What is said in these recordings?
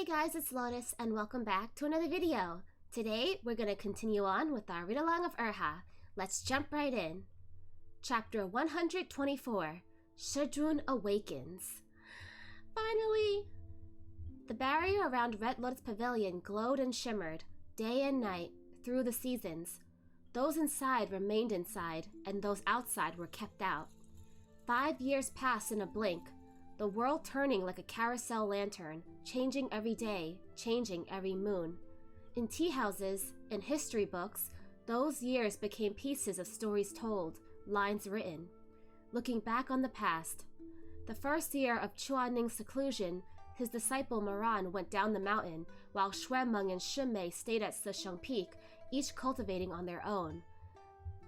guys, it's Lotus and welcome back to another video. Today we're going to continue on with our read-along of Erha. Let's jump right in. Chapter 124, Shizun Awakens. Finally! The barrier around Red Lotus Pavilion glowed and shimmered, day and night, through the seasons. Those inside remained inside, and those outside were kept out. 5 years passed in a blink, the world turning like a carousel lantern, changing every day, changing every moon. In tea houses, in history books, those years became pieces of stories told, lines written. Looking back on the past, the first year of Chuaning's seclusion, his disciple Moran went down the mountain, while Xuemeng and Shimei stayed at Sisheng Peak, each cultivating on their own.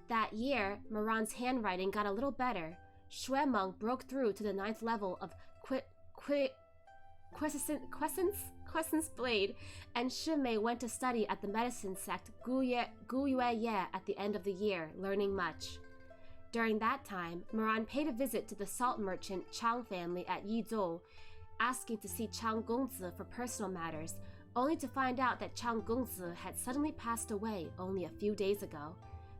That year, Moran's handwriting got a little better. Xuemeng broke through to the 9th level of Quiescence Blade, and Shimei went to study at the medicine sect Guyue at the end of the year, learning much. During that time, Moran paid a visit to the salt merchant Chang family at Yizhou, asking to see Chang Gongzi for personal matters, only to find out that Chang Gongzi had suddenly passed away only a few days ago.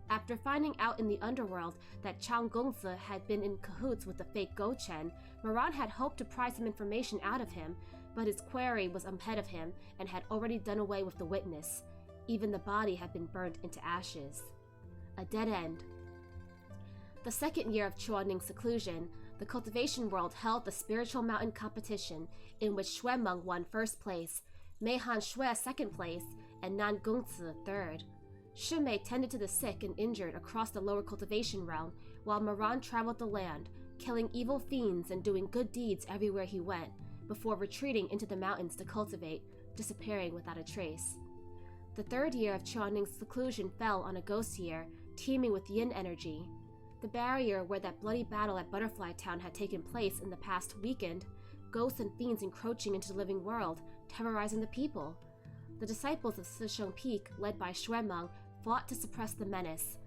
After finding out in the underworld that Chang Gongzi had been in cahoots with the fake Go Chen, Moran had hoped to pry some information out of him, but his quarry was ahead of him and had already done away with the witness. Even the body had been burnt into ashes. A dead end. The second year of Chuaning's seclusion, the cultivation world held the spiritual mountain competition, in which Xuemeng won first place, Meihan Xue second place, and Nan Gongzi third. Shimei tended to the sick and injured across the lower cultivation realm, while Moran traveled the land, killing evil fiends and doing good deeds everywhere he went, before retreating into the mountains to cultivate, disappearing without a trace. The third year of Chuaning's seclusion fell on a ghost year, teeming with yin energy. The barrier where that bloody battle at Butterfly Town had taken place in the past weekend, ghosts and fiends encroaching into the living world, terrorizing the people. The disciples of Sisheng Peak, led by Xuemeng, fought to suppress the menace.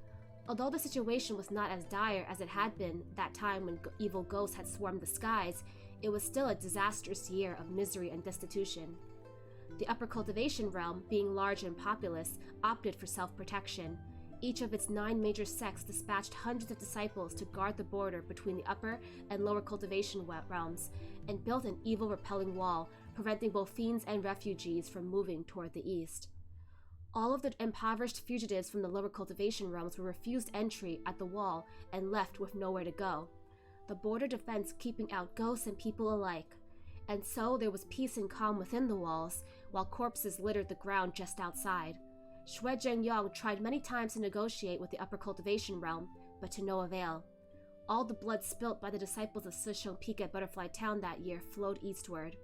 Although the situation was not as dire as it had been that time when evil ghosts had swarmed the skies, it was still a disastrous year of misery and destitution. The upper cultivation realm, being large and populous, opted for self-protection. Each of its 9 major sects dispatched hundreds of disciples to guard the border between the upper and lower cultivation realms, and built an evil repelling wall, preventing both fiends and refugees from moving toward the east. All of the impoverished fugitives from the lower cultivation realms were refused entry at the wall and left with nowhere to go, the border defense keeping out ghosts and people alike. And so there was peace and calm within the walls, while corpses littered the ground just outside. Xue Zhengyong tried many times to negotiate with the upper cultivation realm, but to no avail. All the blood spilt by the disciples of Sisheng Peak at Butterfly Town that year flowed eastward.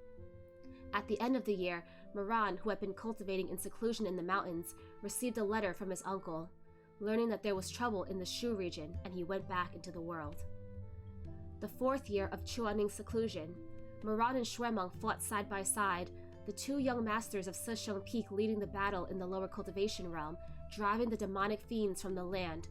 At the end of the year, Moran, who had been cultivating in seclusion in the mountains, received a letter from his uncle, learning that there was trouble in the Shu region, and he went back into the world. The 4th year of Chuaning's seclusion, Moran and Xuemeng fought side by side, the 2 young masters of Sisheng Peak leading the battle in the lower cultivation realm, driving the demonic fiends from the land.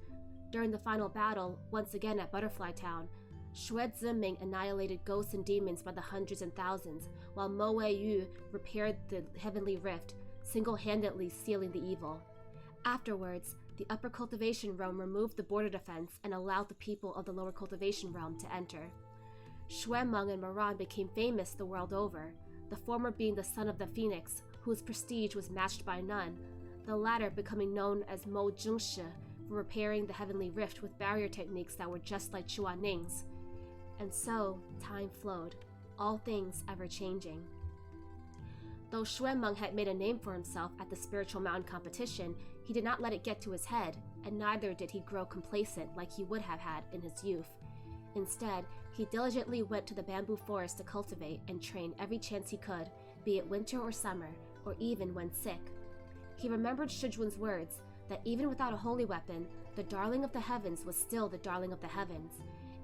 During the final battle, once again at Butterfly Town, Xue Ziming annihilated ghosts and demons by the hundreds and thousands, while Mo Wei Yu repaired the heavenly rift, single-handedly sealing the evil. Afterwards, the upper cultivation realm removed the border defense and allowed the people of the lower cultivation realm to enter. Xuemeng and Moran became famous the world over, the former being the son of the Phoenix, whose prestige was matched by none, the latter becoming known as Mo Zhengshi for repairing the heavenly rift with barrier techniques that were just like Chuaning's. And so, time flowed, all things ever-changing. Though Xuemeng had made a name for himself at the Spiritual Mountain competition, he did not let it get to his head, and neither did he grow complacent like he would have had in his youth. Instead, he diligently went to the bamboo forest to cultivate and train every chance he could, be it winter or summer, or even when sick. He remembered Shizun's words, that even without a holy weapon, the darling of the heavens was still the darling of the heavens.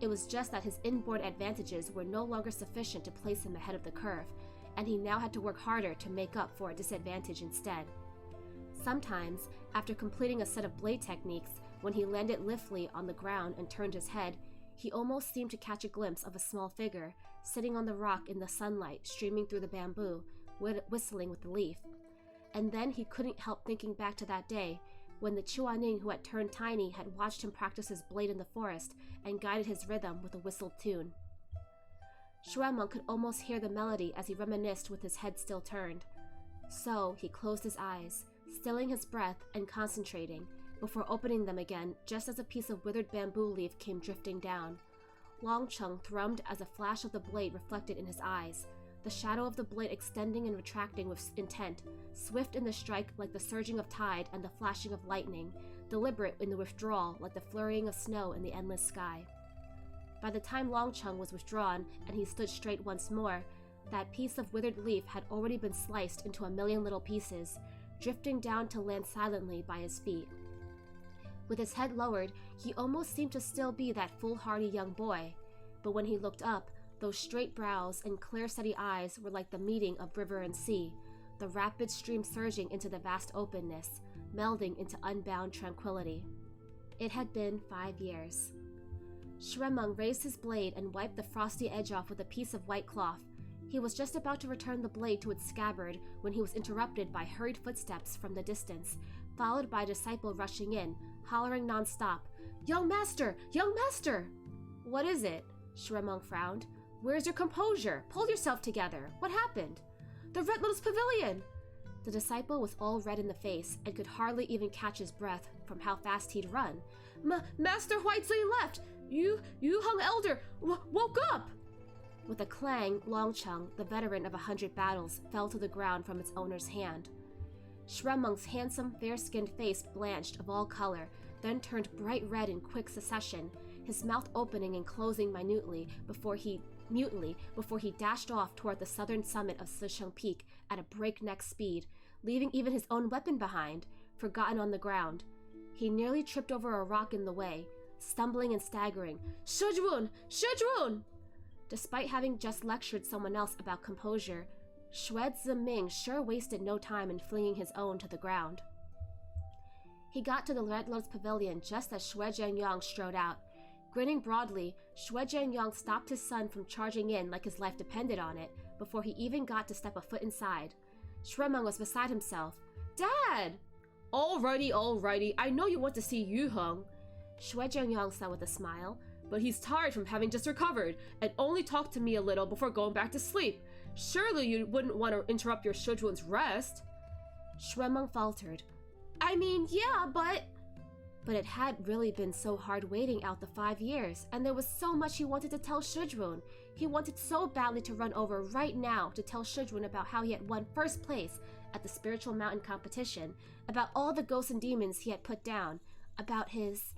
It was just that his inborn advantages were no longer sufficient to place him ahead of the curve, and he now had to work harder to make up for a disadvantage instead. Sometimes, after completing a set of blade techniques, when he landed liftly on the ground and turned his head, he almost seemed to catch a glimpse of a small figure, sitting on the rock in the sunlight streaming through the bamboo, whistling with the leaf. And then he couldn't help thinking back to that day, when the Chuaning who had turned tiny had watched him practice his blade in the forest and guided his rhythm with a whistled tune. Shizun could almost hear the melody as he reminisced with his head still turned. So he closed his eyes, stilling his breath and concentrating, before opening them again just as a piece of withered bamboo leaf came drifting down. Longcheng thrummed as a flash of the blade reflected in his eyes, the shadow of the blade extending and retracting with intent, swift in the strike like the surging of tide and the flashing of lightning, deliberate in the withdrawal like the flurrying of snow in the endless sky. By the time Longcheng was withdrawn and he stood straight once more, that piece of withered leaf had already been sliced into a million little pieces, drifting down to land silently by his feet. With his head lowered, he almost seemed to still be that foolhardy young boy, but when he looked up, those straight brows and clear steady eyes were like the meeting of river and sea, the rapid stream surging into the vast openness, melding into unbound tranquility. It had been 5 years. Shizun raised his blade and wiped the frosty edge off with a piece of white cloth. He was just about to return the blade to its scabbard when he was interrupted by hurried footsteps from the distance, followed by a disciple rushing in, hollering nonstop, "Young master! Young master!" "What is it?" Shizun frowned. "Where's your composure? Pull yourself together. What happened?" "The Red Lotus Pavilion!" The disciple was all red in the face and could hardly even catch his breath from how fast he'd run. Master Huizui left! You hung elder! Woke up!" With a clang, Longcheng, the veteran of 100 battles, fell to the ground from its owner's hand. Shizun's handsome, fair-skinned face blanched of all color, then turned bright red in quick succession, his mouth opening and closing minutely before he dashed off toward the southern summit of Sisheng Peak at a breakneck speed, leaving even his own weapon behind, forgotten on the ground. He nearly tripped over a rock in the way, stumbling and staggering. "Shizun! Shizun!" Despite having just lectured someone else about composure, Xue Ziming sure wasted no time in flinging his own to the ground. He got to the Red Lotus Pavilion just as Xue Zhengyang strode out. Grinning broadly, Xue Zhengyang stopped his son from charging in like his life depended on it before he even got to step a foot inside. Shizun was beside himself. "Dad!" Alrighty, I know you want to see Yu Heng," Xue Zhengyang said with a smile, "but he's tired from having just recovered and only talked to me a little before going back to sleep. Surely you wouldn't want to interrupt your Shizun's rest." Shizun faltered. "I mean, yeah, but it had really been so hard waiting out the 5 years, and there was so much he wanted to tell Shizun. He wanted so badly to run over right now to tell Shizun about how he had won first place at the Spiritual Mountain competition, about all the ghosts and demons he had put down, about his...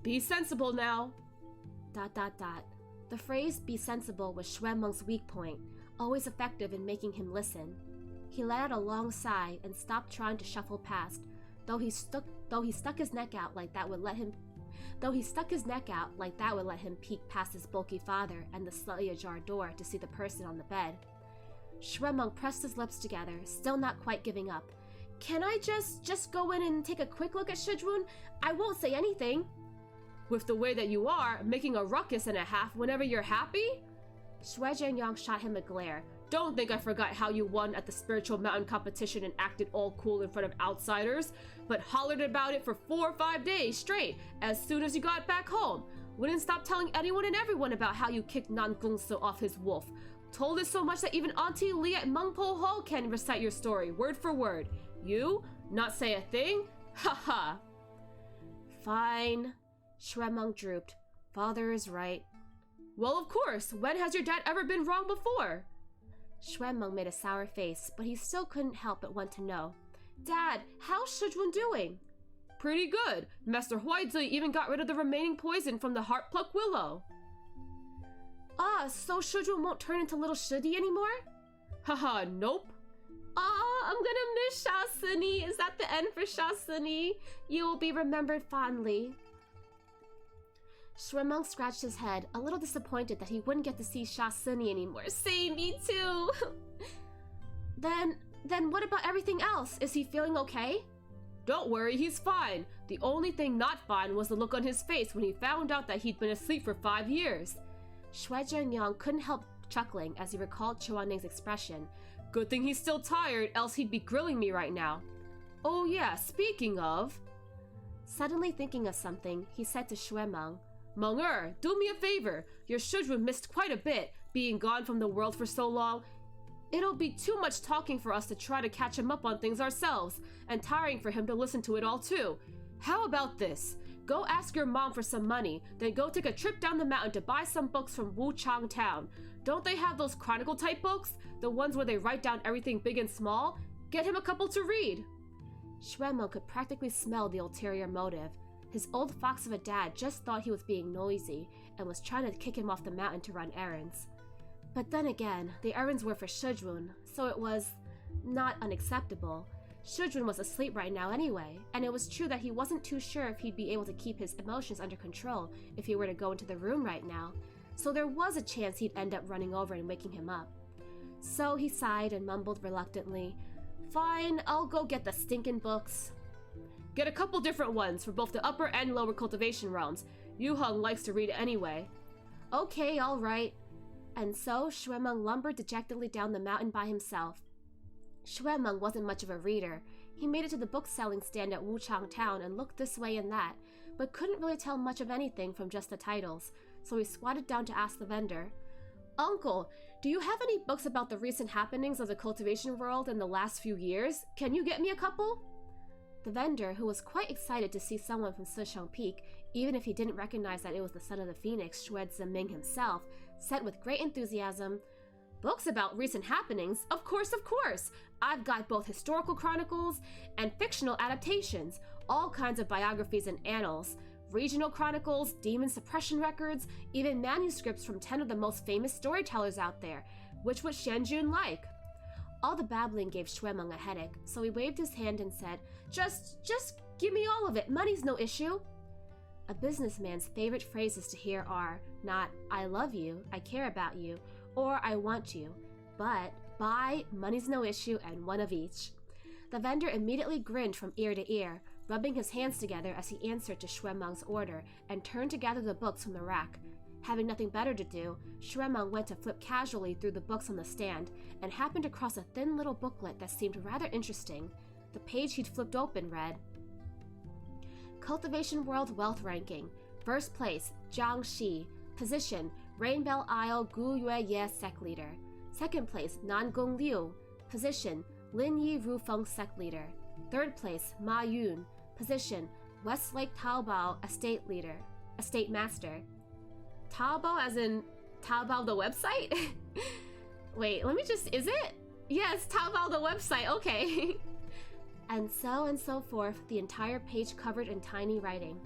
"Be sensible now." ... The phrase "be sensible" was Shizun's weak point, always effective in making him listen. He let out a long sigh and stopped trying to shuffle past, though he stuck his neck out like that would let him peek past his bulky father and the slightly ajar door to see the person on the bed. Shizun pressed his lips together, still not quite giving up. "Can I just go in and take a quick look at Shizun? I won't say anything." "With the way that you are, making a ruckus and a half whenever you're happy?" Xue Zhengyang shot him a glare. "Don't think I forgot how you won at the Spiritual Mountain competition and acted all cool in front of outsiders, but hollered about it for 4 or 5 days straight as soon as you got back home. Wouldn't stop telling anyone and everyone about how you kicked Nan Gongsu off his wolf. Told it so much that even Auntie Li at Mengpo Hall can recite your story, word for word. You? Not say a thing? Ha ha!" "Fine." Shizun drooped. "Father is right." "Well, of course. When has your dad ever been wrong before?" Shizun made a sour face, but he still couldn't help but want to know. "Dad, how's Shizun doing?" "Pretty good. Master Huizui even got rid of the remaining poison from the heart pluck willow." So Shizun won't turn into little Shidi anymore?" "Haha, nope." "I'm gonna miss Shasuni. Is that the end for Shasuni? You will be remembered fondly." Shizun scratched his head, a little disappointed that he wouldn't get to see Shasuni anymore. "Say me too." Then what about everything else? Is he feeling okay?" "Don't worry, he's fine. The only thing not fine was the look on his face when he found out that he'd been asleep for 5 years. Xue Zhengyang couldn't help chuckling as he recalled Chuaning's expression, Good thing he's still tired, else he'd be grilling me right now. Oh yeah, speaking of... Suddenly thinking of something, he said to Xuemeng, Meng, do me a favor. Your Shizun missed quite a bit, being gone from the world for so long. It'll be too much talking for us to try to catch him up on things ourselves, and tiring for him to listen to it all too. How about this? Go ask your mom for some money, then go take a trip down the mountain to buy some books from Wuchang Town. Don't they have those chronicle-type books? The ones where they write down everything big and small? Get him a couple to read. Xuemeng could practically smell the ulterior motive. His old fox of a dad just thought he was being noisy and was trying to kick him off the mountain to run errands. But then again, the errands were for Shizun, so it was not unacceptable. Shizun was asleep right now anyway, and it was true that he wasn't too sure if he'd be able to keep his emotions under control if he were to go into the room right now, so there was a chance he'd end up running over and waking him up. So he sighed and mumbled reluctantly, Fine, I'll go get the stinking books. Get a couple different ones for both the upper and lower cultivation realms. Yuheng likes to read anyway. Okay, alright. And so Xuemeng lumbered dejectedly down the mountain by himself. Xuemeng wasn't much of a reader. He made it to the book-selling stand at Wuchang Town and looked this way and that, but couldn't really tell much of anything from just the titles, so he squatted down to ask the vendor, Uncle, do you have any books about the recent happenings of the cultivation world in the last few years? Can you get me a couple? The vendor, who was quite excited to see someone from Sisheng Peak, even if he didn't recognize that it was the son of the Phoenix, Xue Ziming himself, said with great enthusiasm, Books about recent happenings? Of course, of course! I've got both historical chronicles and fictional adaptations, all kinds of biographies and annals, regional chronicles, demon suppression records, even manuscripts from 10 of the most famous storytellers out there. Which would Xianjun like? All the babbling gave Xuemeng a headache, so he waved his hand and said, Just give me all of it, money's no issue. A businessman's favorite phrases to hear are not, I love you, I care about you, or I want you, but buy, money's no issue, and one of each. The vendor immediately grinned from ear to ear, rubbing his hands together as he answered to Xuemeng's order and turned to gather the books from the rack. Having nothing better to do, Xuemeng went to flip casually through the books on the stand and happened across a thin little booklet that seemed rather interesting. The page he'd flipped open read, Cultivation World Wealth Ranking. First place, Zhang Shi. Position, Rainbow Isle Gu Yue Ye Sect Leader. Second place, Nangong Liu. Position, Lin Yi Rufeng Sect Leader. Third place, Ma Yun. Position, Westlake Taobao Estate Master. Taobao as in Taobao the website? Wait, is it? Yes, Taobao the website, okay. And so forth, the entire page covered in tiny writing.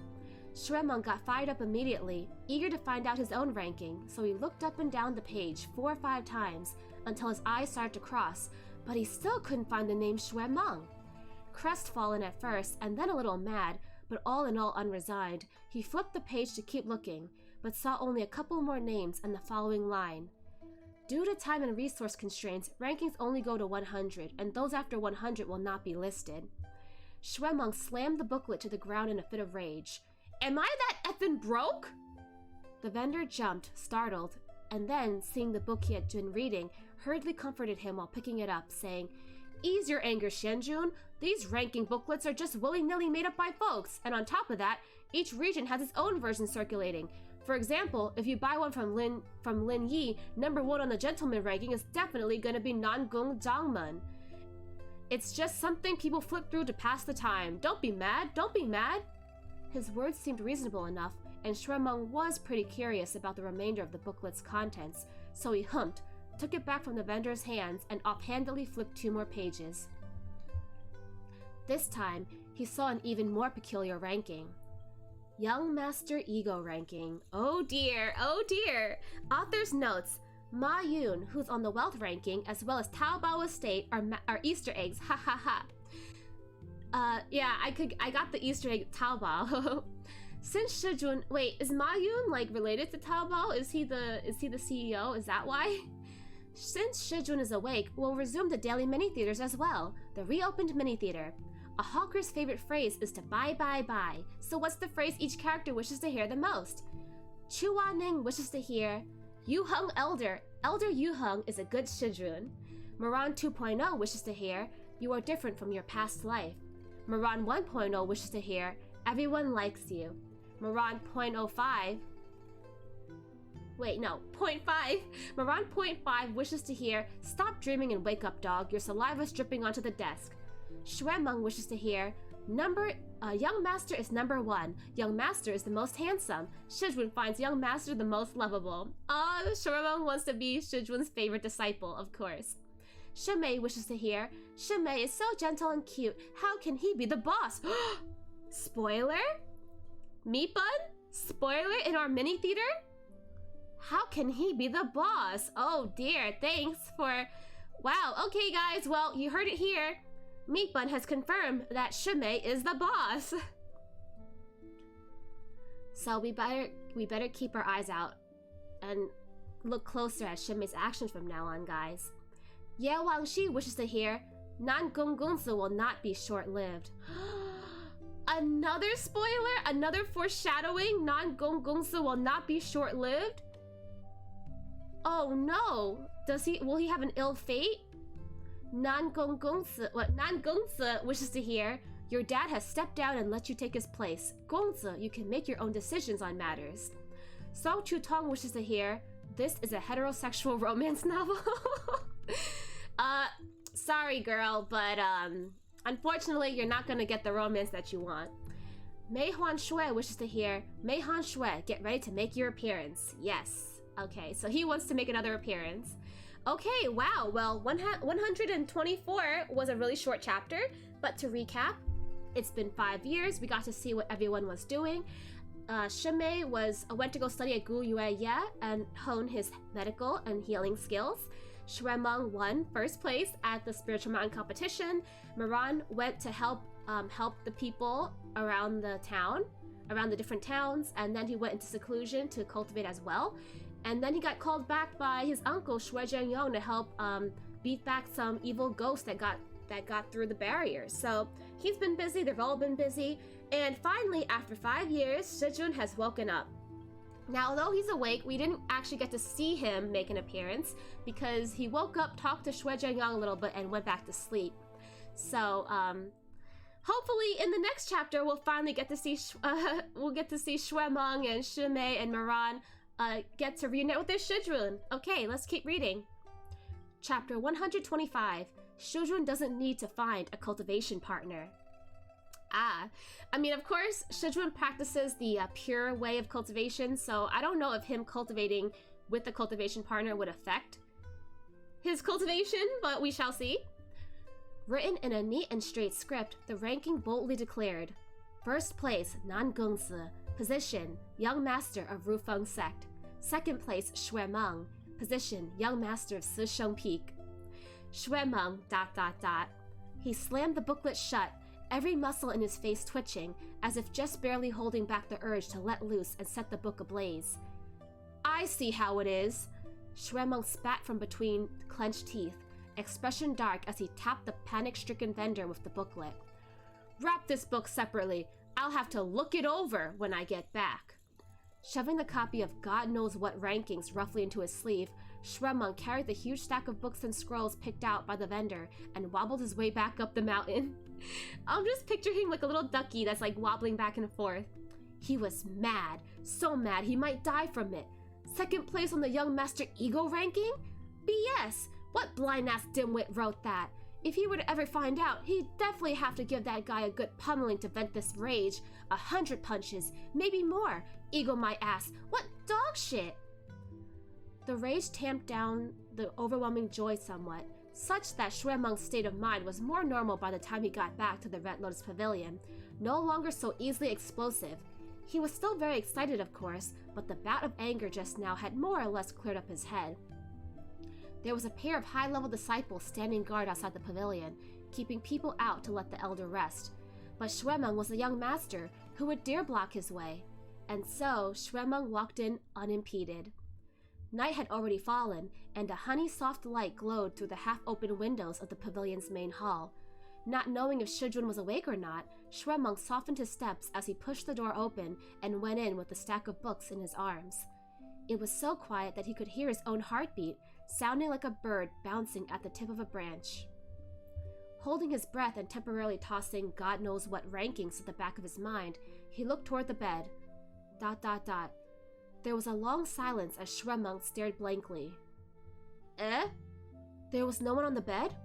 Xuemeng got fired up immediately, eager to find out his own ranking, so he looked up and down the page 4 or 5 times until his eyes started to cross, but he still couldn't find the name Xuemeng. Crestfallen at first, and then a little mad, but all in all unresigned, he flipped the page to keep looking, but saw only a couple more names and the following line. Due to time and resource constraints, rankings only go to 100, and those after 100 will not be listed. Xuemeng slammed the booklet to the ground in a fit of rage. Am I that effing broke? The vendor jumped, startled, and then, seeing the book he had been reading, hurriedly comforted him while picking it up, saying, Ease your anger, Xianjun. These ranking booklets are just willy-nilly made up by folks, and on top of that, each region has its own version circulating. For example, if you buy one from Lin Yi, number 1 on the gentleman ranking is definitely going to be Nangong Zhangmen. It's just something people flip through to pass the time. Don't be mad, don't be mad. His words seemed reasonable enough, and Xuemeng was pretty curious about the remainder of the booklet's contents, so he humped, took it back from the vendor's hands, and offhandedly flipped 2 more pages. This time, he saw an even more peculiar ranking. Young Master Ego Ranking. Oh dear, oh dear. Author's notes. Ma Yun, who's on the wealth ranking, as well as Taobao Estate, are Easter eggs. Ha ha ha. Yeah, I got the Easter egg Taobao. Since Shizun, wait, is Ma Yun like related to Taobao? Is he the CEO? Is that why? Since Shizun is awake, we'll resume the daily mini theaters as well. The reopened mini theater. A hawker's favorite phrase is to buy, buy, buy. So what's the phrase each character wishes to hear the most? Chua Ning wishes to hear, Yuheng Elder. Elder Yuheng is a good Shizun. Moran 2.0 wishes to hear, you are different from your past life. Moran 1.0 wishes to hear, everyone likes you. Moran 0.05... Wait, no, 0.5. Moran 0.5 wishes to hear, stop dreaming and wake up, dog. Your saliva's dripping onto the desk. Shuemeng wishes to hear, young master is number 1. Young master is the most handsome. Shizun finds young master the most lovable. Shuemeng wants to be Shizun's favorite disciple, of course. Shimei wishes to hear, Shimei is so gentle and cute. How can he be the boss? Spoiler? Meatbun? Spoiler in our mini theater? How can he be the boss? Oh dear, thanks for... Wow, okay guys, well, you heard it here. Meatbun has confirmed that Shimei is the boss. So we better keep our eyes out and look closer at Shimei's actions from now on, guys. Ye Wangxi wishes to hear, Nan Gonggongzi will not be short-lived. Another spoiler? Another foreshadowing? Nan Gonggongzi will not be short-lived? Oh no! Will he have an ill fate? Nan Gongzi wishes to hear, your dad has stepped down and let you take his place. Gongzi, you can make your own decisions on matters. Song Chu-tong wishes to hear, this is a heterosexual romance novel. Sorry girl, but unfortunately you're not gonna get the romance that you want. Mei Huan Shui wishes to hear, Mei Han Shui, get ready to make your appearance. Yes. Okay, so he wants to make another appearance. Okay, wow, well, 124 was a really short chapter, but to recap, it's been 5 years. We got to see what everyone was doing. Shimei went to go study at Gu Yue Ye and hone his medical and healing skills. Shuemeng won first place at the Spiritual Mountain competition. Moran went to help the people around the town, around the different towns, and then he went into seclusion to cultivate as well. And then he got called back by his uncle Shui Zhengyong to help beat back some evil ghosts that got through the barrier. So he's been busy, they've all been busy, and finally, after 5 years, Shizun has woken up. Now, although he's awake, we didn't actually get to see him make an appearance because he woke up, talked to Shui Zhengyong a little bit, and went back to sleep. So, hopefully, in the next chapter, we'll finally get to see Shuemeng and Shimei and Moran get to reunite with their Shizun. Okay, let's keep reading. Chapter 125. Shizun doesn't need to find a cultivation partner. I mean, of course, Shizun practices the pure way of cultivation, so I don't know if him cultivating with the cultivation partner would affect his cultivation, but we shall see. Written in a neat and straight script, the ranking boldly declared, first place, Nan Gongzi. Position, Young Master of Rufeng Sect. Second place, Shuemeng. Position, Young Master of Sisheng Peak. Shuemeng, ... He slammed the booklet shut, every muscle in his face twitching, as if just barely holding back the urge to let loose and set the book ablaze. I see how it is. Shuemeng spat from between clenched teeth, expression dark as he tapped the panic-stricken vendor with the booklet. Wrap this book separately. I'll have to look it over when I get back. Shoving the copy of God knows what rankings roughly into his sleeve, Shuemeng carried the huge stack of books and scrolls picked out by the vendor and wobbled his way back up the mountain. I'm just picturing him like a little ducky that's like wobbling back and forth. He was mad, so mad he might die from it. Second place on the Young Master Ego ranking? BS! What blind-ass dimwit wrote that? If he were to ever find out, he'd definitely have to give that guy a good pummeling to vent this rage. 100 punches, maybe more. Ego my ass. What dog shit? The rage tamped down the overwhelming joy somewhat, such that Shuemeng's state of mind was more normal by the time he got back to the Red Lotus Pavilion, no longer so easily explosive. He was still very excited, of course, but the bout of anger just now had more or less cleared up his head. There was a pair of high-level disciples standing guard outside the pavilion, keeping people out to let the elder rest. But Shuemeng was a young master who would dare block his way, and so Shuemeng walked in unimpeded. Night had already fallen, and a honey-soft light glowed through the half-open windows of the pavilion's main hall. Not knowing if Shizun was awake or not, Shuemeng softened his steps as he pushed the door open and went in with the stack of books in his arms. It was so quiet that he could hear his own heartbeat, sounding like a bird bouncing at the tip of a branch. Holding his breath and temporarily tossing God knows what rankings at the back of his mind, he looked toward the bed. ... There was a long silence as Shremung stared blankly. Eh? There was no one on the bed?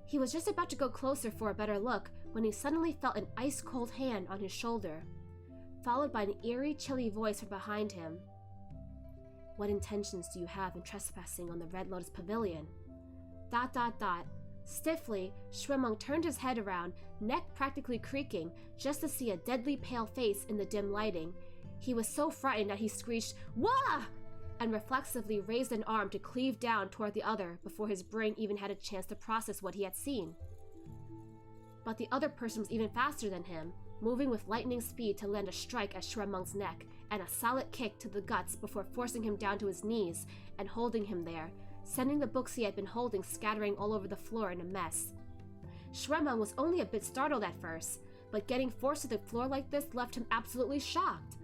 He was just about to go closer for a better look when he suddenly felt an ice-cold hand on his shoulder, followed by an eerie, chilly voice from behind him. What intentions do you have in trespassing on the Red Lotus Pavilion? ... Stiffly, Shremung turned his head around, neck practically creaking, just to see a deadly pale face in the dim lighting. He was so frightened that he screeched, "Wah!" and reflexively raised an arm to cleave down toward the other before his brain even had a chance to process what he had seen. But the other person was even faster than him, moving with lightning speed to land a strike at Shremung's neck and a solid kick to the guts before forcing him down to his knees and holding him there, sending the books he had been holding scattering all over the floor in a mess. Shremung was only a bit startled at first, but getting forced to the floor like this left him absolutely shocked.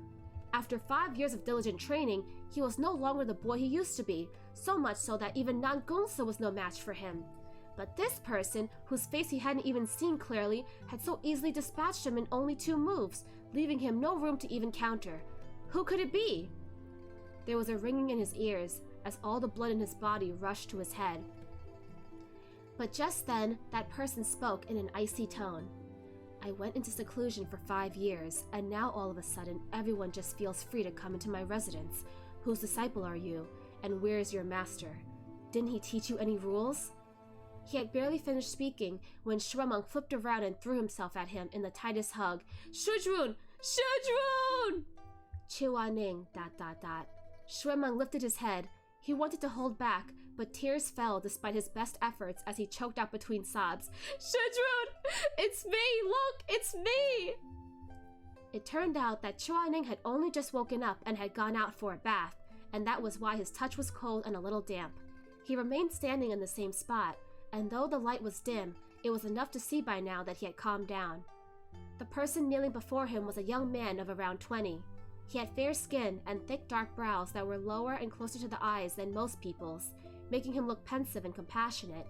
After 5 years of diligent training, he was no longer the boy he used to be, so much so that even Nangongsa was no match for him. But this person, whose face he hadn't even seen clearly, had so easily dispatched him in only 2 moves, leaving him no room to even counter. Who could it be? There was a ringing in his ears, as all the blood in his body rushed to his head. But just then, that person spoke in an icy tone. I went into seclusion for 5 years, and now all of a sudden, everyone just feels free to come into my residence. Whose disciple are you, and where is your master? Didn't he teach you any rules? He had barely finished speaking when Shremung flipped around and threw himself at him in the tightest hug. Shizun! Shizun! Chiwaning, ... Shremung lifted his head. He wanted to hold back, but tears fell despite his best efforts as he choked out between sobs. Shizun! It's me! Look! It's me! It turned out that Chuaning had only just woken up and had gone out for a bath, and that was why his touch was cold and a little damp. He remained standing in the same spot, and though the light was dim, it was enough to see by now that he had calmed down. The person kneeling before him was a young man of around 20. He had fair skin and thick dark brows that were lower and closer to the eyes than most people's, making him look pensive and compassionate.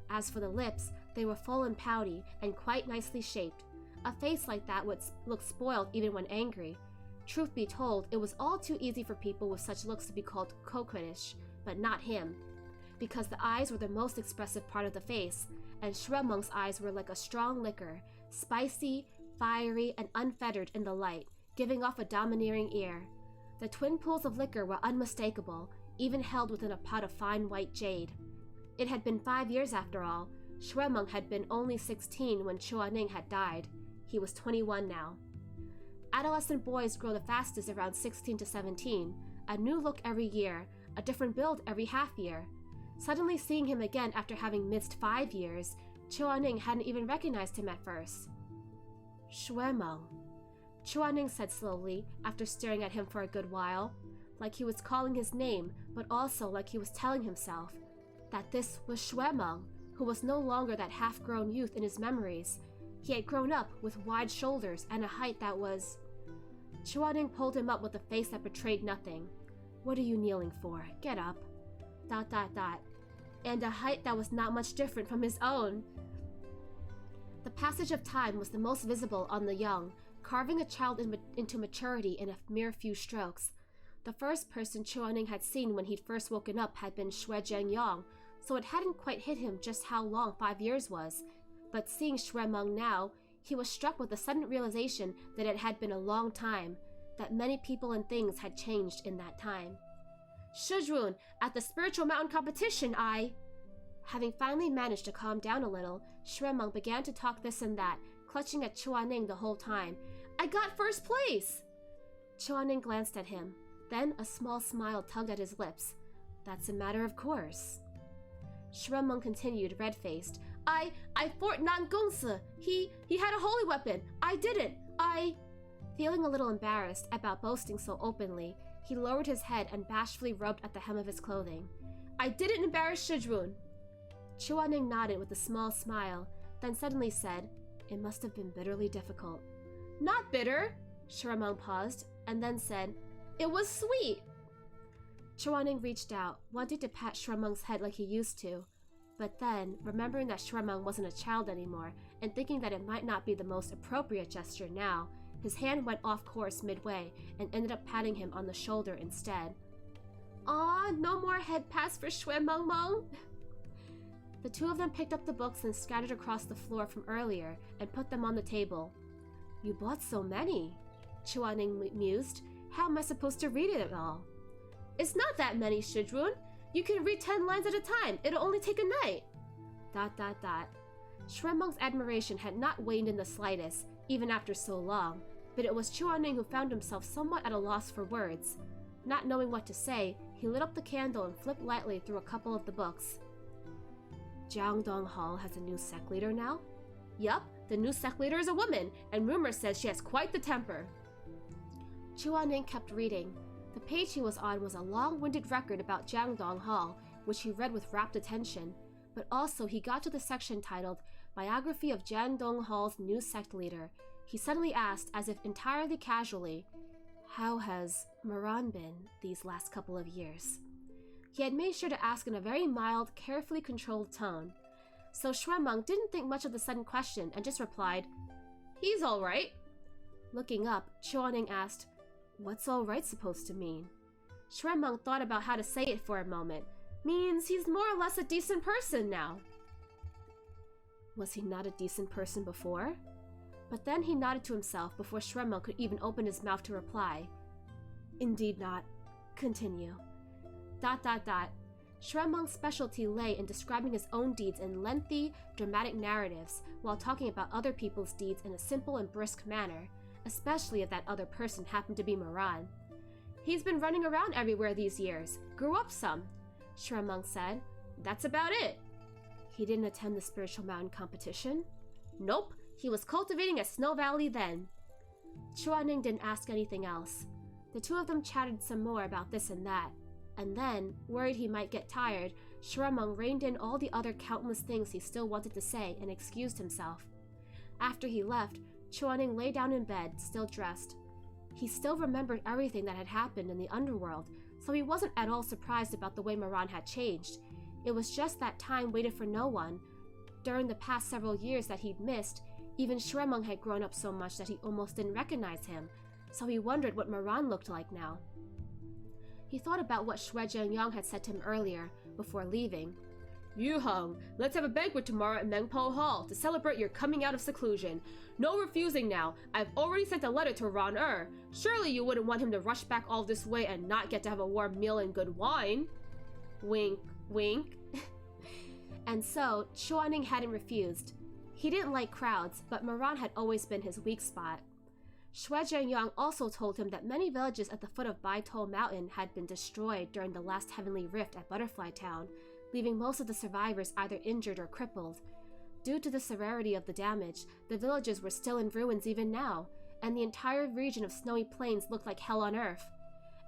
As for the lips, they were full and pouty and quite nicely shaped. A face like that would look spoiled even when angry. Truth be told, it was all too easy for people with such looks to be called coquettish, but not him, because the eyes were the most expressive part of the face, and Shremung's eyes were like a strong liquor, spicy, fiery, and unfettered in the light, giving off a domineering air. The twin pools of liquor were unmistakable, even held within a pot of fine white jade. It had been 5 years after all. Shremung had been only 16 when Chuaning had died. He was 21 now. Adolescent boys grow the fastest around 16 to 17, a new look every year, a different build every half year. Suddenly seeing him again after having missed 5 years, Chuaning hadn't even recognized him at first. Shremung, Chuaning said slowly, after staring at him for a good while, like he was calling his name, but also like he was telling himself that this was Shremung, who was no longer that half-grown youth in his memories. He had grown up with wide shoulders and a height that was... Chuaning pulled him up with a face that betrayed nothing. What are you kneeling for? Get up. ... And a height that was not much different from his own. The passage of time was the most visible on the young, carving a child into maturity in a mere few strokes. The first person Chuaning had seen when he'd first woken up had been Shui Zhengyang, so it hadn't quite hit him just how long 5 years was. But seeing Shremung now, he was struck with the sudden realization that it had been a long time, that many people and things had changed in that time. Shizun, at the Spiritual Mountain competition, Having finally managed to calm down a little, Shremung began to talk this and that, clutching at Chuaning the whole time. I got first place! Chuaning glanced at him. Then a small smile tugged at his lips. That's a matter of course. Shremung continued, red-faced. I fought Nangongsa. He had a holy weapon. I didn't. Feeling a little embarrassed about boasting so openly, he lowered his head and bashfully rubbed at the hem of his clothing. I didn't embarrass Shizun. Chuaning nodded with a small smile, then suddenly said, It must have been bitterly difficult. Not bitter, Shremung paused, and then said, It was sweet. Chuaning reached out, wanting to pat Shremung's head like he used to. But then, remembering that Shremung wasn't a child anymore, and thinking that it might not be the most appropriate gesture now, his hand went off course midway and ended up patting him on the shoulder instead. Aw, no more head pats for Shremung. The two of them picked up the books and scattered across the floor from earlier and put them on the table. You bought so many, Chuaning mused. How am I supposed to read it all? It's not that many, Shizun. You can read 10 lines at a time. It'll only take a night. ... Shremung's admiration had not waned in the slightest, even after so long, but it was Chuaning who found himself somewhat at a loss for words. Not knowing what to say, he lit up the candle and flipped lightly through a couple of the books. Jiangdong Hall has a new sect leader now? Yup, the new sect leader is a woman, and rumor says she has quite the temper. Chuaning kept reading. The page he was on was a long-winded record about Jiangdong Hall, which he read with rapt attention, but also he got to the section titled Biography of Jiangdong Hall's new sect leader. He suddenly asked, as if entirely casually, how has Moran been these last couple of years? He had made sure to ask in a very mild, carefully controlled tone. So Shremung didn't think much of the sudden question and just replied, He's all right. Looking up, Chuaning asked, What's all right supposed to mean? Shremung thought about how to say it for a moment. Means he's more or less a decent person now. Was he not a decent person before? But then he nodded to himself before Shremung could even open his mouth to reply. Indeed not. Continue. ... Shremung's specialty lay in describing his own deeds in lengthy, dramatic narratives while talking about other people's deeds in a simple and brisk manner, especially if that other person happened to be Moran. He's been running around everywhere these years. Grew up some, Shremung said. That's about it. He didn't attend the Spiritual Mountain competition? Nope, he was cultivating at Snow Valley then. Chuaning didn't ask anything else. The two of them chatted some more about this and that, and then, worried he might get tired, Shremung reined in all the other countless things he still wanted to say and excused himself. After he left, Chuaning lay down in bed, still dressed. He still remembered everything that had happened in the underworld, so he wasn't at all surprised about the way Moran had changed. It was just that time waited for no one. During the past several years that he'd missed, even Shremung had grown up so much that he almost didn't recognize him, so he wondered what Moran looked like now. He thought about what Xue Zhengyang had said to him earlier, before leaving. Yu Heng, let's have a banquet tomorrow at Mengpo Hall to celebrate your coming out of seclusion. No refusing now. I've already sent a letter to Ran Er. Surely you wouldn't want him to rush back all this way and not get to have a warm meal and good wine. Wink, wink. And so, Chuaning hadn't refused. He didn't like crowds, but Moran had always been his weak spot. Xue Zhengyang also told him that many villages at the foot of Baitou Mountain had been destroyed during the last heavenly rift at Butterfly Town, leaving most of the survivors either injured or crippled. Due to the severity of the damage, the villages were still in ruins even now, and the entire region of Snowy Plains looked like hell on earth.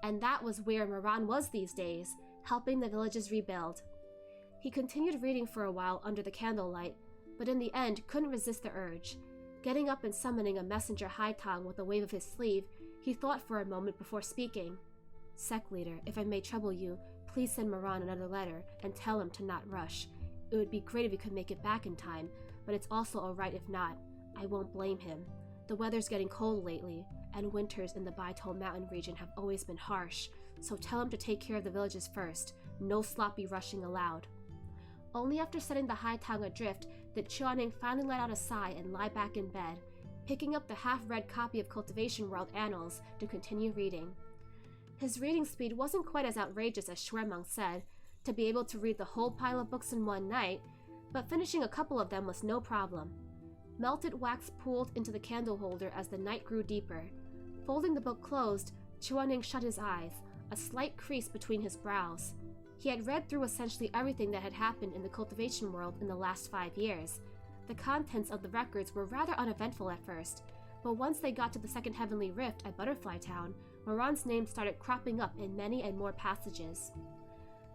And that was where Moran was these days, helping the villages rebuild. He continued reading for a while under the candlelight, but in the end couldn't resist the urge. Getting up and summoning a messenger Haitang with a wave of his sleeve, he thought for a moment before speaking. Sect leader, if I may trouble you, please send Moran another letter and tell him to not rush. It would be great if he could make it back in time, but it's also alright if not. I won't blame him. The weather's getting cold lately, and winters in the Baitou Mountain region have always been harsh, so tell him to take care of the villages first. No sloppy rushing allowed. Only after setting the Haitang adrift did Chuaning finally let out a sigh and lie back in bed, picking up the half-read copy of Cultivation World Annals to continue reading. His reading speed wasn't quite as outrageous as Shremung said, to be able to read the whole pile of books in one night, but finishing a couple of them was no problem. Melted wax pooled into the candle holder as the night grew deeper. Folding the book closed, Chuaning shut his eyes, a slight crease between his brows. He had read through essentially everything that had happened in the cultivation world in the last 5 years. The contents of the records were rather uneventful at first, but once they got to the second heavenly rift at Butterfly Town, Moran's name started cropping up in many and more passages.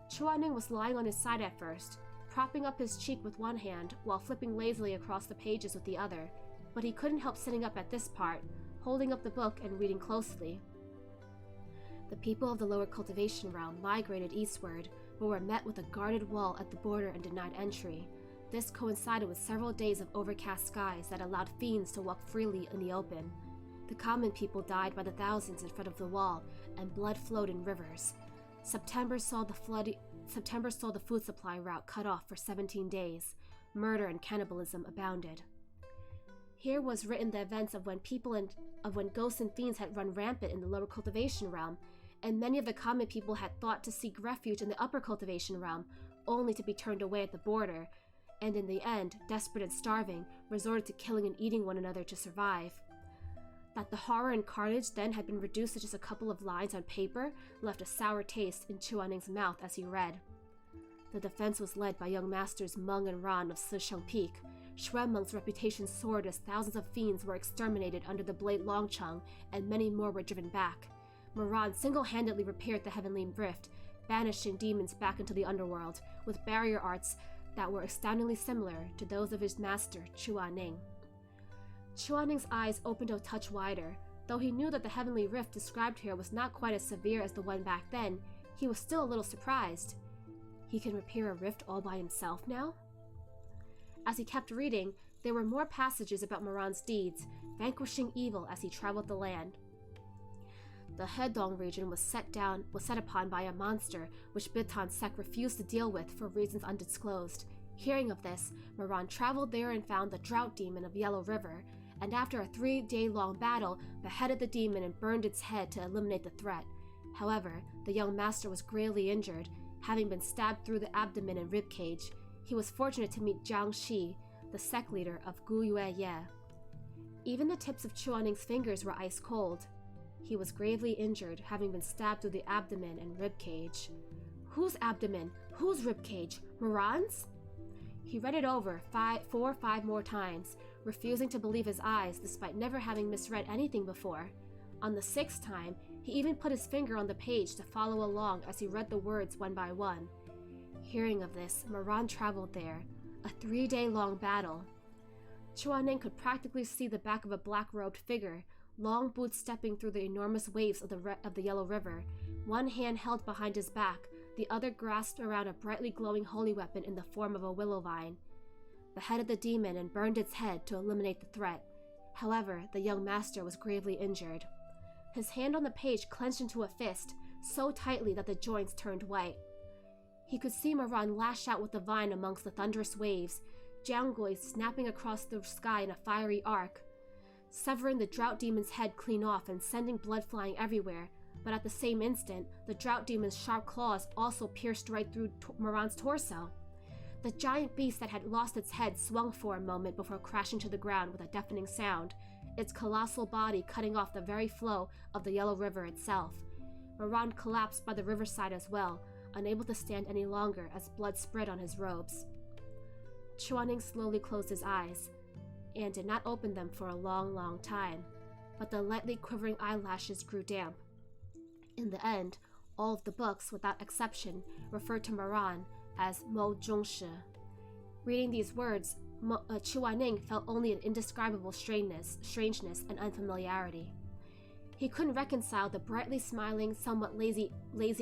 Chuaning was lying on his side at first, propping up his cheek with one hand while flipping lazily across the pages with the other, but he couldn't help sitting up at this part, holding up the book and reading closely. The people of the lower cultivation realm migrated eastward, but were met with a guarded wall at the border and denied entry. This coincided with several days of overcast skies that allowed fiends to walk freely in the open. The common people died by the thousands in front of the wall, and blood flowed in rivers. September saw the food supply route cut off for 17 days. Murder and cannibalism abounded. Here was written the events of when ghosts and fiends had run rampant in the lower cultivation realm, and many of the common people had thought to seek refuge in the upper cultivation realm, only to be turned away at the border, and in the end, desperate and starving, resorted to killing and eating one another to survive. That the horror and carnage then had been reduced to just a couple of lines on paper left a sour taste in Chuaning's mouth as he read. The defense was led by young masters Meng and Ran of Sisheng Peak. Shuemeng's reputation soared as thousands of fiends were exterminated under the blade Longcheng, and many more were driven back. Moran single-handedly repaired the Heavenly Rift, banishing demons back into the underworld, with barrier arts that were astoundingly similar to those of his master, Chuaning. Chuaning's eyes opened a touch wider. Though he knew that the Heavenly Rift described here was not quite as severe as the one back then, he was still a little surprised. He can repair a rift all by himself now? As he kept reading, there were more passages about Moran's deeds, vanquishing evil as he traveled the land. The Hedong region was set upon by a monster which Bitan's sect refused to deal with for reasons undisclosed. Hearing of this, Moran traveled there and found the drought demon of Yellow River, and after a 3-day-long battle, beheaded the demon and burned its head to eliminate the threat. However, the young master was gravely injured, having been stabbed through the abdomen and ribcage. He was fortunate to meet Jiang Shi, the sect leader of Guyue. Even the tips of Chuaning's fingers were ice cold. He was gravely injured, having been stabbed through the abdomen and ribcage. Whose abdomen? Whose ribcage? Moran's? He read it over 4 or 5 more times, refusing to believe his eyes despite never having misread anything before. On the 6th time, he even put his finger on the page to follow along as he read the words one by one. Hearing of this, Moran traveled there, a 3-day-long battle. Chuaning could practically see the back of a black-robed figure, long boots stepping through the enormous waves of the Yellow River, one hand held behind his back, the other grasped around a brightly glowing holy weapon in the form of a willow vine. Beheaded the demon and burned its head to eliminate the threat. However, the young master was gravely injured. His hand on the page clenched into a fist, so tightly that the joints turned white. He could see Moran lash out with the vine amongst the thunderous waves, Jianggui snapping across the sky in a fiery arc, severing the drought demon's head clean off and sending blood flying everywhere, but at the same instant, the drought demon's sharp claws also pierced right through Moran's torso. The giant beast that had lost its head swung for a moment before crashing to the ground with a deafening sound, its colossal body cutting off the very flow of the Yellow River itself. Moran collapsed by the riverside as well, unable to stand any longer as blood spread on his robes. Chuaning slowly closed his eyes, and did not open them for a long, long time, but the lightly quivering eyelashes grew damp. In the end, all of the books, without exception, referred to Moran as Mo Zhongshi. Reading these words, Chuaning felt only an indescribable strangeness and unfamiliarity. He couldn't reconcile the brightly smiling, somewhat lazy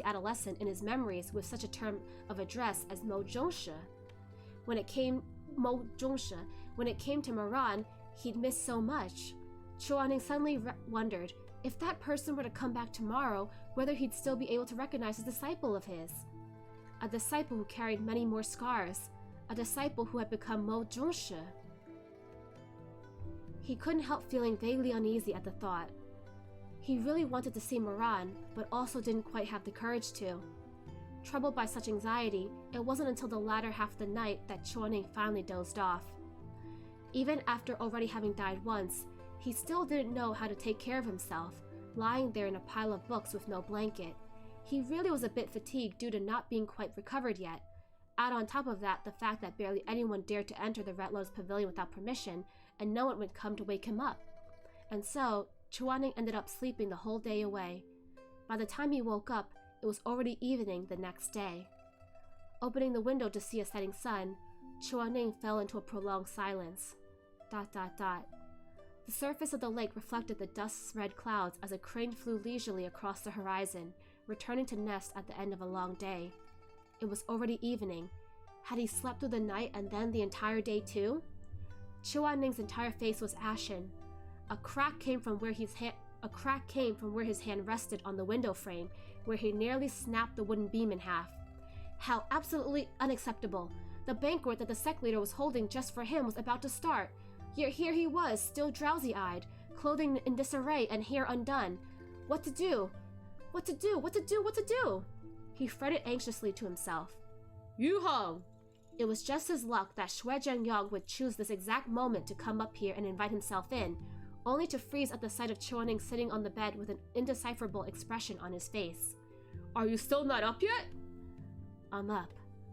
adolescent in his memories with such a term of address as Mo Zhongshi. When it came to Moran, he'd missed so much. Chuaning suddenly wondered, if that person were to come back tomorrow, whether he'd still be able to recognize a disciple of his. A disciple who carried many more scars. A disciple who had become Mo Zhongshi. He couldn't help feeling vaguely uneasy at the thought. He really wanted to see Moran, but also didn't quite have the courage to. Troubled by such anxiety, it wasn't until the latter half of the night that Chuaning finally dozed off. Even after already having died once, he still didn't know how to take care of himself, lying there in a pile of books with no blanket. He really was a bit fatigued due to not being quite recovered yet. Add on top of that the fact that barely anyone dared to enter the Red Lotus Pavilion without permission, and no one would come to wake him up. And so, Chuaning ended up sleeping the whole day away. By the time he woke up, it was already evening the next day. Opening the window to see a setting sun, Chuaning fell into a prolonged silence. ... The surface of the lake reflected the dust-red clouds as a crane flew leisurely across the horizon, returning to nest at the end of a long day. It was already evening. Had he slept through the night and then the entire day too? Chuaning's entire face was ashen. A crack came from where his hand rested on the window frame, where he nearly snapped the wooden beam in half. How absolutely unacceptable! The banquet that the sect leader was holding just for him was about to start. Yet here he was, still drowsy-eyed, clothing in disarray and hair undone. What to do? What to do? What to do? What to do? He fretted anxiously to himself. Yu-hong! It was just his luck that Xue Zhengyang would choose this exact moment to come up here and invite himself in, only to freeze at the sight of Chuaning sitting on the bed with an indecipherable expression on his face. Are you still not up yet? I'm up,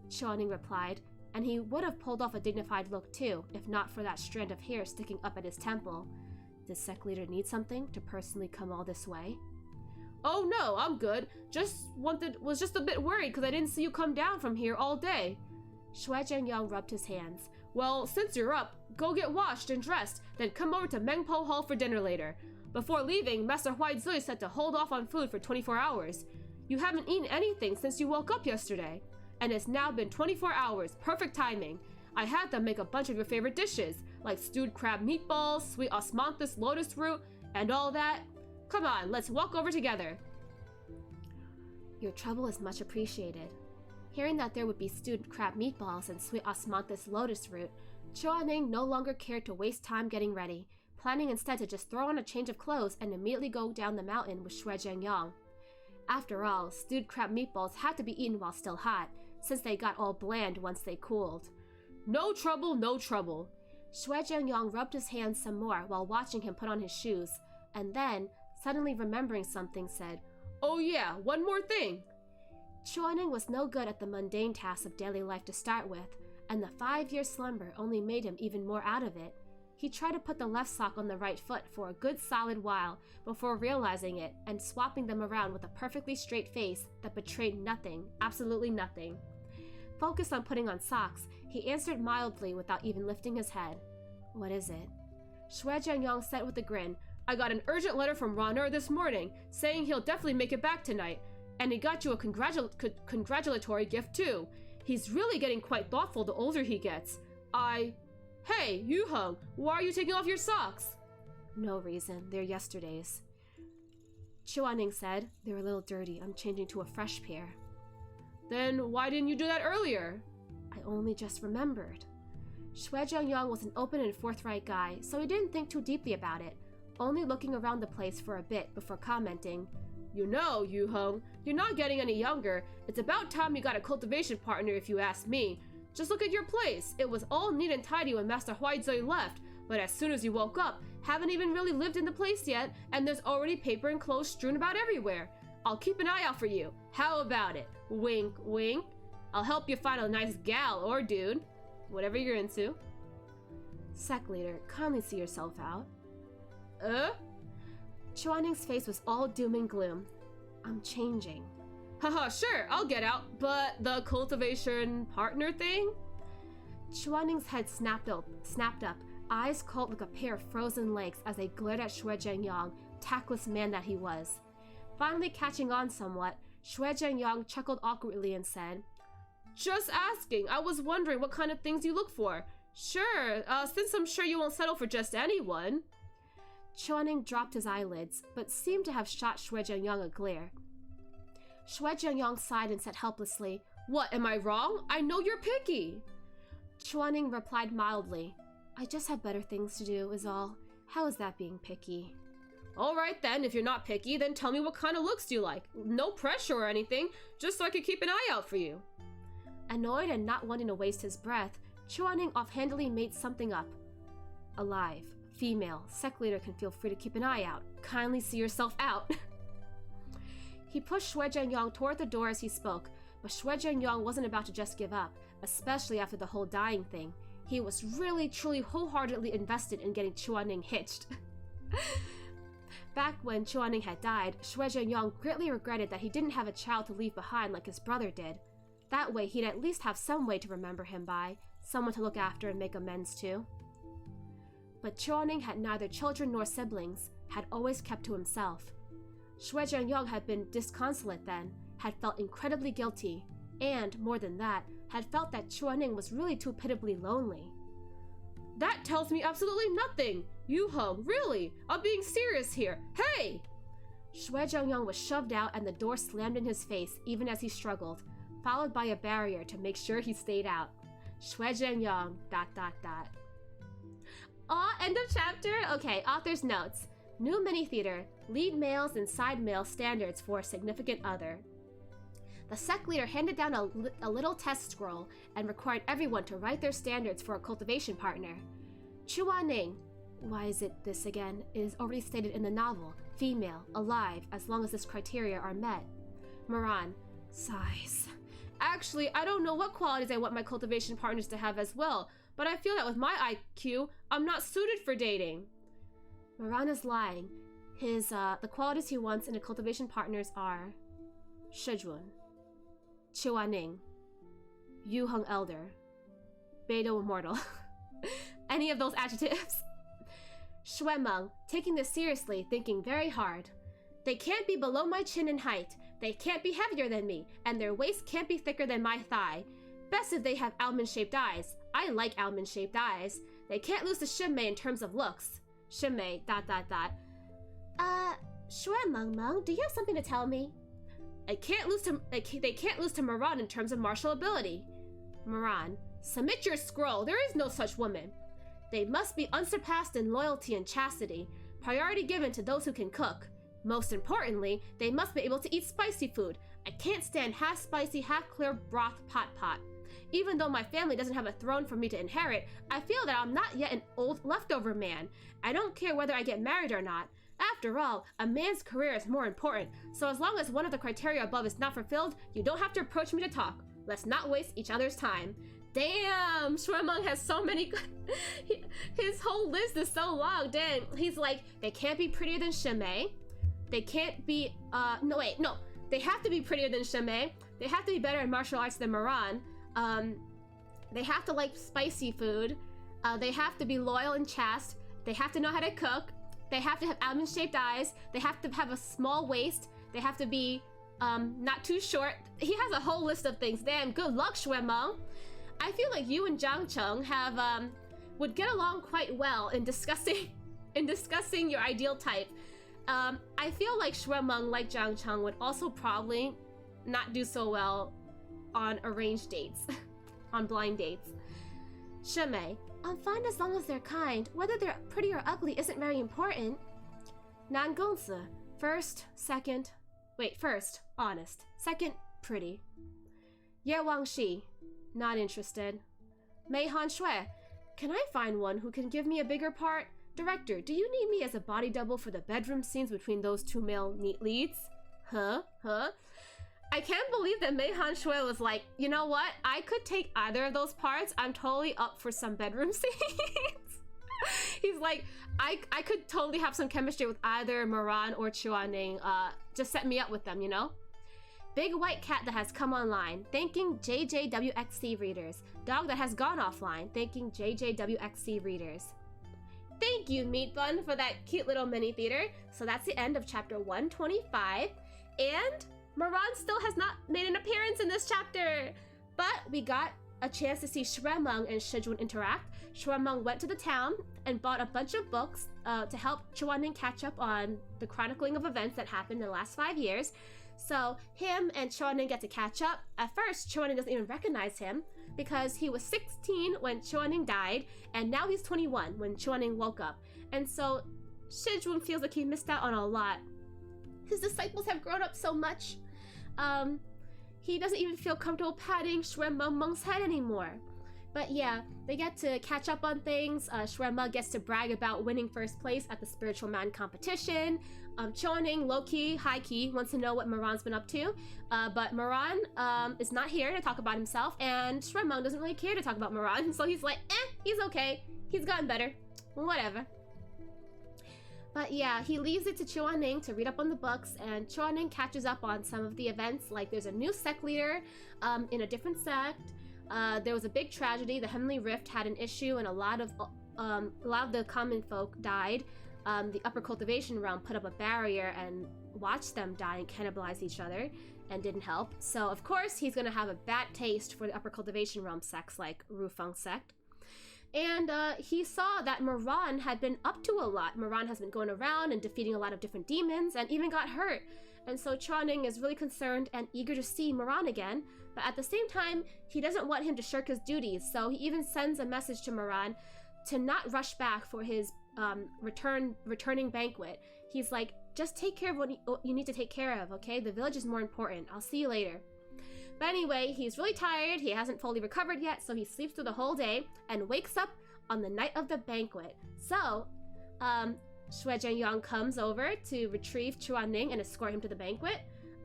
Chuaning replied, and he would have pulled off a dignified look too, if not for that strand of hair sticking up at his temple. Did sect leader need something to personally come all this way? Oh no, I'm good. Was just a bit worried because I didn't see you come down from here all day. Xue Zhengyang rubbed his hands. Well, since you're up, go get washed and dressed, then come over to Mengpo Hall for dinner later. Before leaving, Master White Zui said to hold off on food for 24 hours. You haven't eaten anything since you woke up yesterday. And it's now been 24 hours, perfect timing. I had them make a bunch of your favorite dishes, like stewed crab meatballs, sweet osmanthus lotus root, and all that. Come on, let's walk over together. Your trouble is much appreciated. Hearing that there would be stewed crab meatballs and sweet osmanthus lotus root, Chuaning no longer cared to waste time getting ready, planning instead to just throw on a change of clothes and immediately go down the mountain with Xue Zhengyang. After all, stewed crab meatballs had to be eaten while still hot, since they got all bland once they cooled. No trouble, no trouble. Xue Zhengyang rubbed his hands some more while watching him put on his shoes, and then, suddenly remembering something, said, Oh yeah, one more thing. Chuaning was no good at the mundane tasks of daily life to start with, and the 5-year slumber only made him even more out of it. He tried to put the left sock on the right foot for a good solid while before realizing it and swapping them around with a perfectly straight face that betrayed nothing, absolutely nothing. Focused on putting on socks, he answered mildly without even lifting his head. What is it? Xue Zhengyang said with a grin, I got an urgent letter from Rynn this morning saying he'll definitely make it back tonight. And he got you a congratulatory gift too. He's really getting quite thoughtful the older he gets. Hey, Yu-hong, why are you taking off your socks? No reason, they're yesterday's. Chuaning said, they're a little dirty, I'm changing to a fresh pair. Then why didn't you do that earlier? I only just remembered. Xue Zhengyang was an open and forthright guy, so he didn't think too deeply about it, only looking around the place for a bit before commenting, You know, Yu-hong, you're not getting any younger. It's about time you got a cultivation partner if you ask me. Just look at your place. It was all neat and tidy when Master White Zui left, but as soon as you woke up, haven't even really lived in the place yet, and there's already paper and clothes strewn about everywhere. I'll keep an eye out for you. How about it? Wink, wink. I'll help you find a nice gal or dude. Whatever you're into. Sect leader, kindly see yourself out. Chuaning's face was all doom and gloom. I'm changing. Haha, sure, I'll get out, but the cultivation partner thing? Chuaning's head snapped up, eyes cold like a pair of frozen legs as they glared at Xue Zhengyang, tactless man that he was. Finally catching on somewhat, Xue Zhengyang chuckled awkwardly and said, Just asking, I was wondering what kind of things you look for. Sure, since I'm sure you won't settle for just anyone. Chuaning dropped his eyelids, but seemed to have shot Xue Zhengyang a glare. Xue Zhengyang sighed and said helplessly, What, am I wrong? I know you're picky. Chuaning replied mildly, I just have better things to do, is all. How is that being picky? Alright then, if you're not picky, then tell me what kind of looks do you like. No pressure or anything, just so I can keep an eye out for you. Annoyed and not wanting to waste his breath, Chuaning offhandedly made something up. Alive, female, sect leader can feel free to keep an eye out. Kindly see yourself out. He pushed Xue Zhengyang toward the door as he spoke, but Xue Zhengyang wasn't about to just give up, especially after the whole dying thing. He was really, truly, wholeheartedly invested in getting Chuaning hitched. Back when Chuaning had died, Xue Zhengyang greatly regretted that he didn't have a child to leave behind like his brother did. That way he'd at least have some way to remember him by, someone to look after and make amends to. But Chuaning had neither children nor siblings, had always kept to himself. Shui Zhengyong had been disconsolate then, had felt incredibly guilty, and, more than that, had felt that Chuaning was really too pitiably lonely. That tells me absolutely nothing! Yu Heng, really? I'm being serious here. Hey! Shui Zhengyong was shoved out and the door slammed in his face even as he struggled, followed by a barrier to make sure he stayed out. Shui Zhengyong, ... Aw, end of chapter? Okay, author's notes. New mini-theater, lead males and side male standards for significant other. The sect leader handed down a little test scroll and required everyone to write their standards for a cultivation partner. Chuaning, why is it this again? It is already stated in the novel, female, alive, as long as this criteria are met. Moran, sighs. Actually, I don't know what qualities I want my cultivation partners to have as well, but I feel that with my IQ, I'm not suited for dating. Moran is lying. The qualities he wants in a cultivation partners are Shizun, Chuaning, Yu Heng Elder, Beidou Immortal. Any of those adjectives. Xuemeng, taking this seriously, thinking very hard. They can't be below my chin in height, they can't be heavier than me, and their waist can't be thicker than my thigh. Best if they have almond-shaped eyes. I like almond-shaped eyes. They can't lose to Shinmei in terms of looks. Shinmei, ... Xuemeng, do you have something to tell me? They can't lose to Moran in terms of martial ability. Moran, submit your scroll, there is no such woman. They must be unsurpassed in loyalty and chastity, priority given to those who can cook. Most importantly, they must be able to eat spicy food. I can't stand half spicy, half clear broth pot. Even though my family doesn't have a throne for me to inherit, I feel that I'm not yet an old leftover man. I don't care whether I get married or not. After all, a man's career is more important, so as long as one of the criteria above is not fulfilled, you don't have to approach me to talk. Let's not waste each other's time. Damn, Xuemeng has so many... His whole list is so long, damn. He's like, they can't be prettier than Shinmei. They can't be, no. They have to be prettier than Shinmei. They have to be better in martial arts than Moran. They have to like spicy food. They have to be loyal and chaste. They have to know how to cook. They have to have almond-shaped eyes. They have to have a small waist. They have to be, not too short. He has a whole list of things. Damn, good luck, Xuemeng. I feel like you and Zhang Cheng have, would get along quite well in discussing your ideal type. I feel like Xuemeng, like Zhang Cheng, would also probably not do so well on arranged dates, on blind dates. Shinmei, I'm fine as long as they're kind. Whether they're pretty or ugly isn't very important. Nan Gongzi, first, honest. Second, pretty. Ye Wangxi, not interested. Mei Han Shui, can I find one who can give me a bigger part? Director, do you need me as a body double for the bedroom scenes between those two male leads? Huh? I can't believe that Mei Han Shui was like, you know what? I could take either of those parts. I'm totally up for some bedroom scenes. He's like, I could totally have some chemistry with either Moran or Chuaning. Just set me up with them, you know? Big white cat that has come online, thanking JJWXC readers. Dog that has gone offline, thanking JJWXC readers. Thank you, Meatbun, for that cute little mini theater. So that's the end of chapter 125. And Moran still has not made an appearance in this chapter. But we got a chance to see Xuemeng and Shizun interact. Xuemeng went to the town and bought a bunch of books to help Chuaning catch up on the chronicling of events that happened in the last 5 years. So him and Chuaning get to catch up. At first, Chuaning doesn't even recognize him because he was 16 when Chuaning died, and now he's 21 when Chuaning woke up. And so Shizun feels like he missed out on a lot. His disciples have grown up so much. He doesn't even feel comfortable patting Xuemeng's head anymore. But yeah, they get to catch up on things. Xuemeng gets to brag about winning first place at the Spiritual Mountain competition. Chuaning, low-key, high-key, wants to know what Moran's been up to. But Moran is not here to talk about himself, and Xuemeng doesn't really care to talk about Moran, so he's like, he's okay. He's gotten better. Whatever. But yeah, he leaves it to Chuaning to read up on the books, and Chuaning catches up on some of the events, like there's a new sect leader in a different sect. There was a big tragedy. The Heavenly Rift had an issue, and a lot of the common folk died. the upper cultivation realm put up a barrier and watched them die and cannibalize each other and didn't help. So of course he's gonna have a bad taste for the upper cultivation realm sects like Rufeng sect. And he saw that Moran had been up to a lot. Moran has been going around and defeating a lot of different demons and even got hurt. And so Chuaning is really concerned and eager to see Moran again, but at the same time, he doesn't want him to shirk his duties, so he even sends a message to Moran to not rush back for his returning banquet. He's like, just take care of what you need to take care of, okay? The village is more important. I'll see you later. But anyway, he's really tired. He hasn't fully recovered yet, so he sleeps through the whole day and wakes up on the night of the banquet. So, Shui Jianyang comes over to retrieve Chuaning and escort him to the banquet.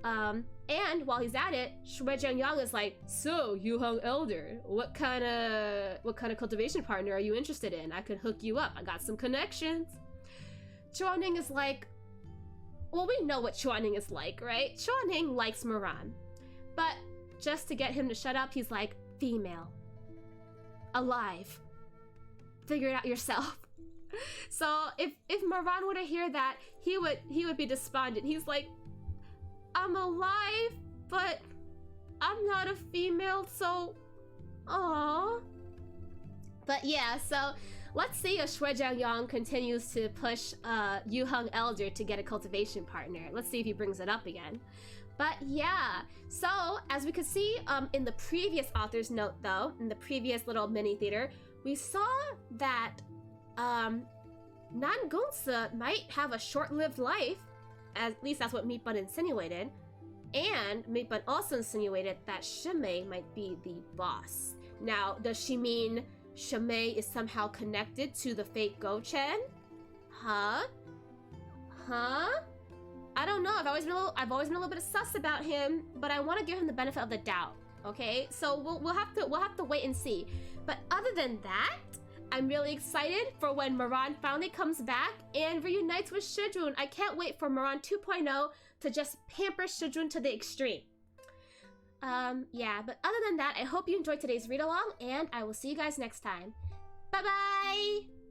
And while he's at it, Shui Jianyang is like, so, Yuheng Elder, what kind of cultivation partner are you interested in? I could hook you up. I got some connections. Chuaning is like, well, we know what Chuaning is like, right? Chuaning likes Moran. But just to get him to shut up, he's like, female. Alive. Figure it out yourself. So if Moran were to hear that, he would be despondent. He's like, I'm alive, but I'm not a female, so aww. But yeah, so let's see if Shui Jianyang continues to push Yuheng Elder to get a cultivation partner. Let's see if he brings it up again. But yeah, so as we could see in the previous author's note though, in the previous little mini theater, we saw that Nan Gongsi might have a short-lived life, at least that's what Meatbun insinuated, and Meatbun also insinuated that Shimei might be the boss. Now, does she mean Shimei is somehow connected to the fake Go-Chen? Huh? I don't know. I've always been a little bit sus about him, but I want to give him the benefit of the doubt. Okay, so we'll have to wait and see. But other than that, I'm really excited for when Moran finally comes back and reunites with Shizun. I can't wait for Moran 2.0 to just pamper Shizun to the extreme. Yeah, but other than that, I hope you enjoyed today's read-along, and I will see you guys next time. Bye-bye!